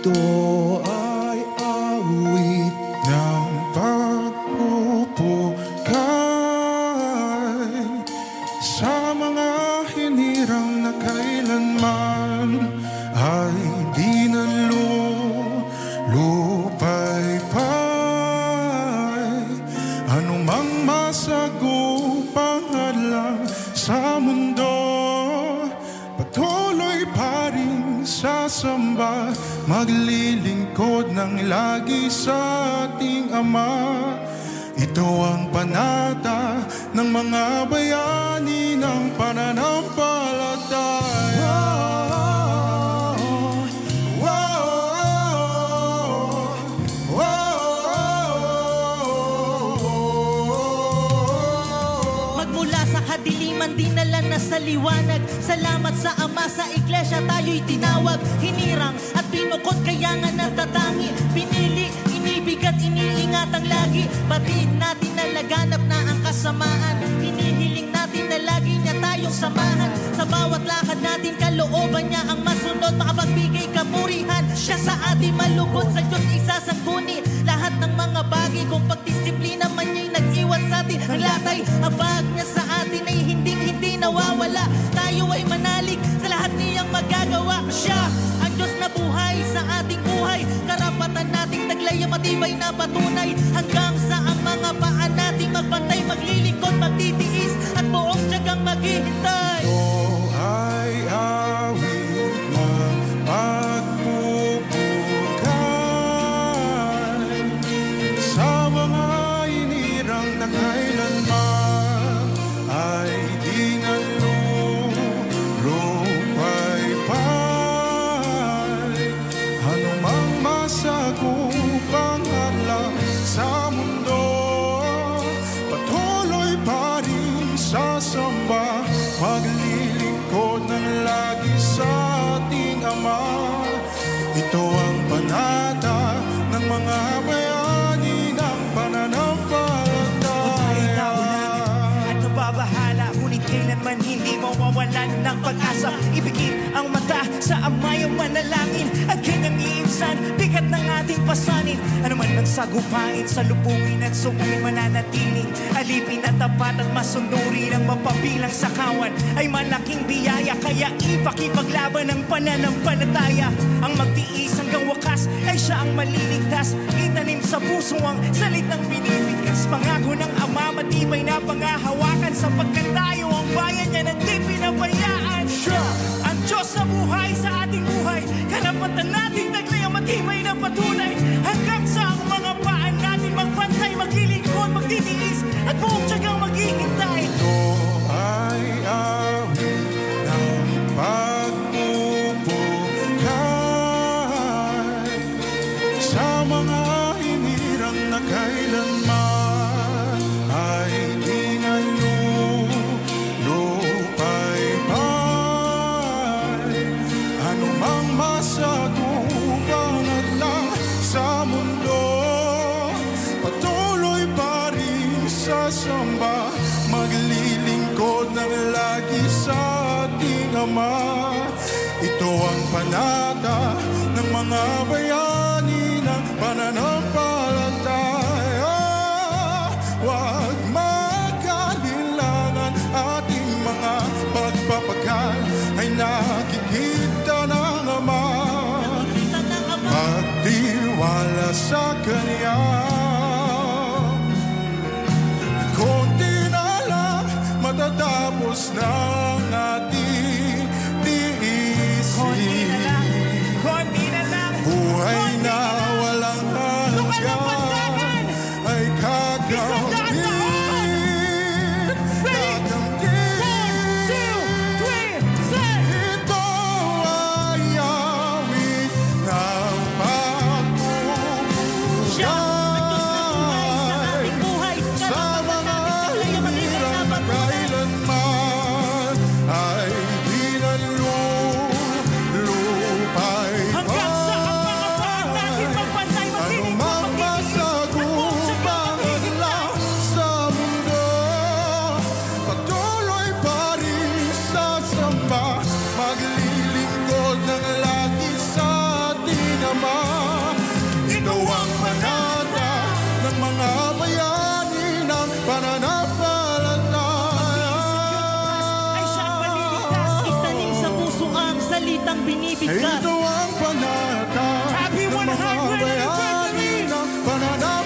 Ito ay awit ng pagpupugay sa mga hinirang na kailanman ay di nalulupaypay. Anumang masagupang hadlang sa mundo, patuloy pa rin sasamba, maglilingkod ng lagi sa ating Ama. Ito ang panata ng mga bayani ng pananampalataya. Magmula sa kadiliman, dinala na sa liwanag. Salamat sa Ama, sa iglesia tayo'y tinawag. Hinirang at pinukot, kaya nga natatangi. Pinili, inibig at iniingatang lagi. Batiin natin na laganap na ang kasamaan. Hinihiling natin na lagi niya tayong samahan. Sa bawat lakad natin, kalooban niya ang masunod. Makapagbigay kapurihan, siya sa ating malugod. Sa Diyos isasangguni lahat ng mga bagay. Kung pagdisiplina man niya'y nag-iwan sa atin, ang latay, habag niya sa atin ay hindi nawawala. Tayo ay manalig sa lahat niyang magagawa. Siya ang Diyos na buhay sa ating buhay. Karapatan nating taglay ang matibay na patunay. Hanggang sa ang mga paan nating magbantay, maglilingkod, magtitiis at buong tiyagang maghihintay. Ito ay awit ng pagpupugay sa mga hinirang na kailanman ay di nalulupaypay. Anumang masagupang hadlang sa mundo, patuloy pa rin sasamba, maglilingkod ng lagi sa ating Ama. Ito ang panata ng mga bayani ng pananampalataya. At nababahala, ngunit kailanman hindi mawawalan ng pag-asa. Ibigin ang mata sa Ama, yung manalangin at kanyang iibsan, bigat ng ating pasanin. Ano man ang sagupain, sa lubungin at sungin mananatiling alipin at tapat at masunuri ng mapabilang sa kawan ay malaking biyaya. Kaya ipakipaglaban ang pananampalataya. Ang magtiis hanggang wakas ay siya ang maliligtas. Itanim sa puso ang salitang binibigkas. Pangako ng Ama, matibay na pangahawakan, sapagkat tayo ang bayan niya ng di pinabayaan. Siya ang Diyos na buhay sa ating buhay. Karapatan nating taglay ang matibay na patunay. Hanggang sa ang mga paan natin magbantay, maglilingkod, magtitiis at buong tiyagang maghihintay. Ito ay awit ng pagpupugay sa mga hinirang na kailanman ay di nalulupaypay. Anumang masagupang hadlang sa mundo, patuloy pa rin sasamba, maglilingkod ng lagi sa ating Ama. Ito ang panata ng mga bayani ng pananampalataya. Huwag mag-alilangan, ating mga pagpapakal ay nakikita ng Ama. Magtiwala sa Kanya. Konti na lang matatapos ng ating tiisin. Konti na lang, Buhay na walang hanggan ay kagawin. Ito ay awit ng pagpupugay sa mga hinirang na kailanman salitang binibigkas. Ito ang panata Happy ng mga 100th bayani ng pananaw